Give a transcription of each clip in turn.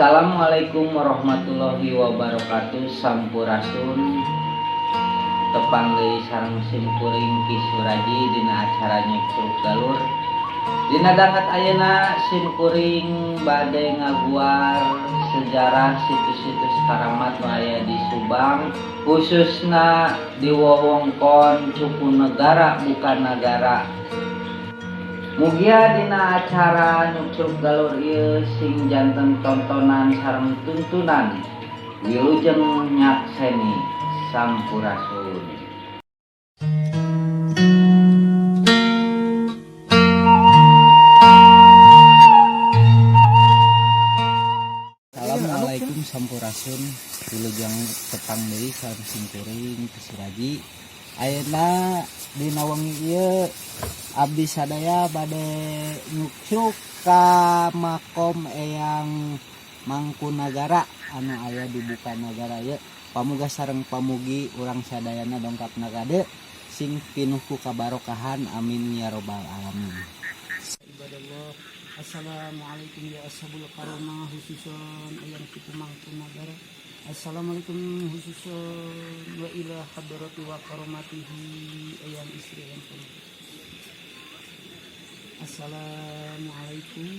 Assalamualaikum warahmatullahi wabarakatuh. Sampurasun tepang deui sareng simkuring Ki Suraji dina acara Nyukruk Galur. Dina dangat ayeuna simkuring bade ngaguar sejarah situs-situs karamat nu aya di Subang, khususna di wewengkon Cukunegara bukan negara. Mugia dina acara Nyukruk Galur ieu sing janten tontonan sareng tuntunan wilujeng nyakseni sampurasun. Assalamualaikum sampurasun wilujeng tepang deui sareng simkuring Ki Suraji. Ayeuna dina wengi ieu abdi sadaya bade nyukruk ka makom Eyang Mangkunagara anu aya di Bukanagara ieu. Pamuga sareng pamugi urang sadayana dongkapna kade sing pinuh ku kabarokahan amin ya robbal alamin. Ibadallah. Assalamualaikum ya ashabul karamah khususan Eyang Kitu Mangkunagara. Assalamualaikum khususan wa ila hadrati wa karamatihi Eyang istri yang penting. Assalamualaikum.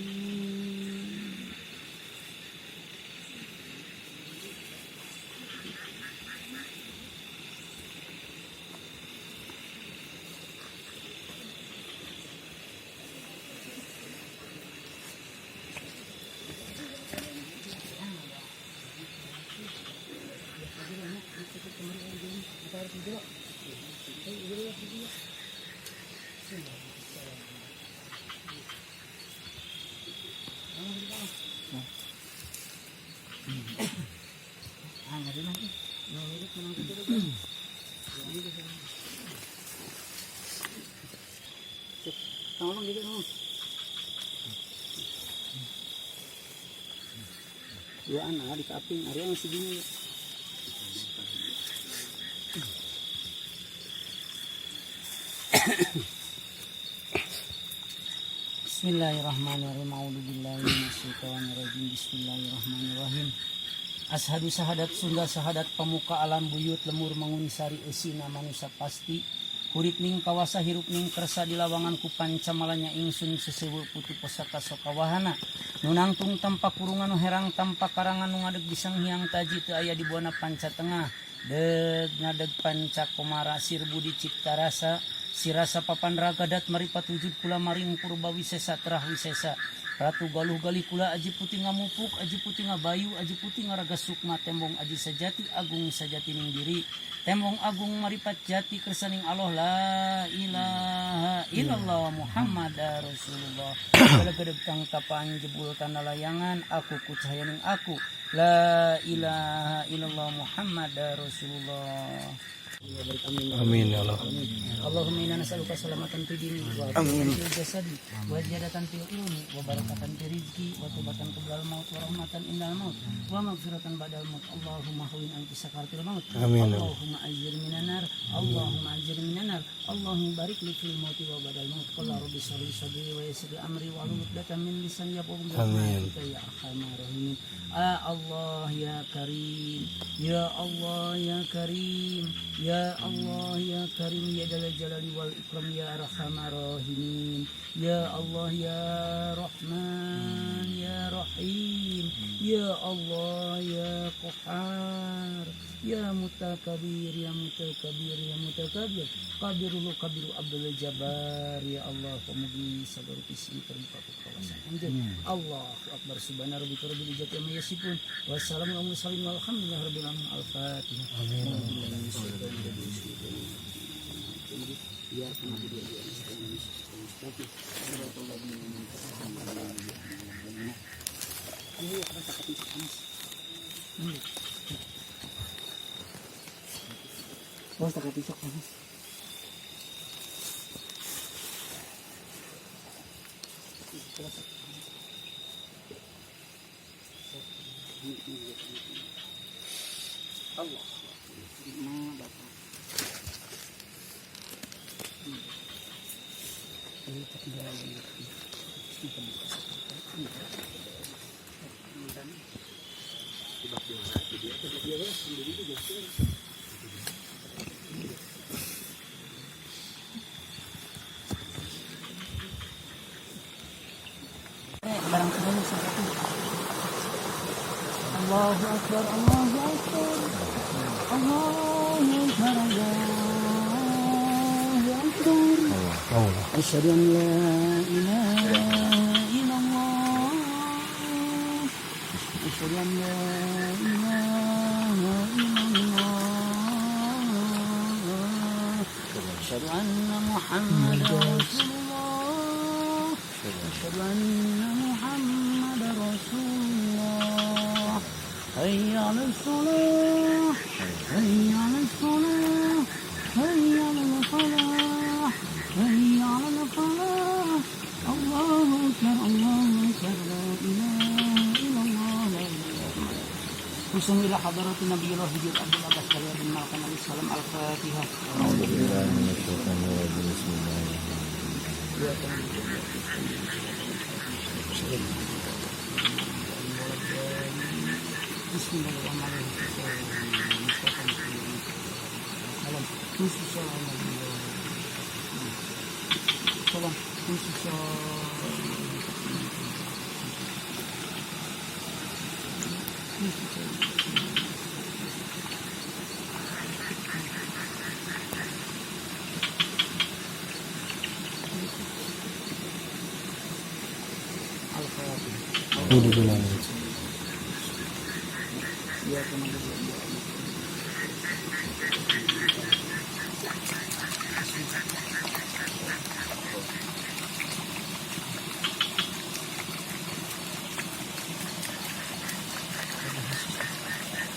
Tolong gitu dong. Dua anak di kaping, Arya masih gini. Bismillahirrahmanirrahim. A'udzubillahi minasyaitonirrajim. Bismillahirrahmanirrahim. Ashadu sahadat Sunda sahadat pamuka alam buyut lemur mangunisari esina manusia pasti. Kurit ning kawasa hirup ning kersa di lawangan ku pancamalanya ingsun sesewu putu posaka sokawahana. Nunangtung tanpa kurungan nu herang tanpa karangan nu ngadeg bisang hiang taji teu aya di buana panca tengah. Deg ngadeg panca komara sirbudi cipta rasa. Sirasa papan ragadat maripat wujud kula maring purba wisesa terah wisesa. Ratu galuh galih kula aji putih ngamupuk, aji putih ngabayu, aji putih ngaraga sukma tembong aji sajati agung sajati ning diri. Tembong agung maripat jati kersaning Allah la ilaha illallah Muhammad Rasulullah. Gadeg kang tapaan jebul kana layangan aku ku cahayaning aku la ilaha illallah Muhammad Rasulullah. Amin ya Allah. Allahumma inna nas'aluka salamatan fid dini wa fil jasadi wa ziyadatan fil ilmi wa barakatan fil rizqi wa tobatan qabla maut wa rahmatan indal maut wa maghfiratan ba'dal maut. Allahumma hawwin anki sakaratil maut. Amin. Allahumma ajir minan nar. Allahumma ajir minan nar. Allahumma barik li fil mauti wa ba'dal maut. Qala rabbi shrah li sadri wa yassir li amri wa hlul 'uqdatam min lisani yafqahu qawli. Ya arhamar rahimin. Allah ya karim, ya Allah ya karim, ya Allah ya karim, ya dalal jalali wal ikram, ya arhamar rahimin, ya Allah ya Rahman ya Rahim, ya Allah ya Qahhar, ya Mutakabir ya Mutakabir ya Mutakabir, kabirul kabiru Abdul Jabbar, ya Allah pemugi sabar kisi terbuka kawasan anjing. Allahu akbar subhana rabbika rabbil izzati amma yasifun wa salamun alal mursalin walhamdulillahi rabbil alamin. Al-Fatihah. Amin. Ya Allah. Allah. Barang semuanya seperti Allahu Akbar, Allahu Akbar, Allahu Akbar, Allahu Akbar. Allah. Asyhadu an la ilaha illallah. Asyhadu an la ilaha illallah. Asyhadu anna Muhammadar Rasulullah. Asyhadu anna Muhammadar Rasulullah. Hayya 'alas shalah. Hayya 'alas shalah. Hayya 'alal falah. Hayya 'alal falah. Allahu Akbar, Allahu Akbar, la ilaha illallah, la ilaha illallah. Husnul ila hadratin Nabiyullah Hujur Abdul Abbas Karya bin Malkan alaihi salam. Al-Fatihah. Ini bilang. Ya, teman-teman.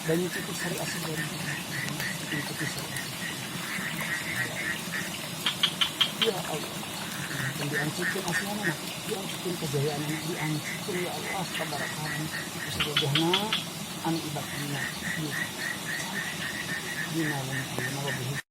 Dan itu sari asli dari itu sari. Ya Allah, yang diancurkan asli mana? Diancurkan kejayaan anak diancurkan ya Allah keberkahan kesejahna anu ibadahna. Dina wa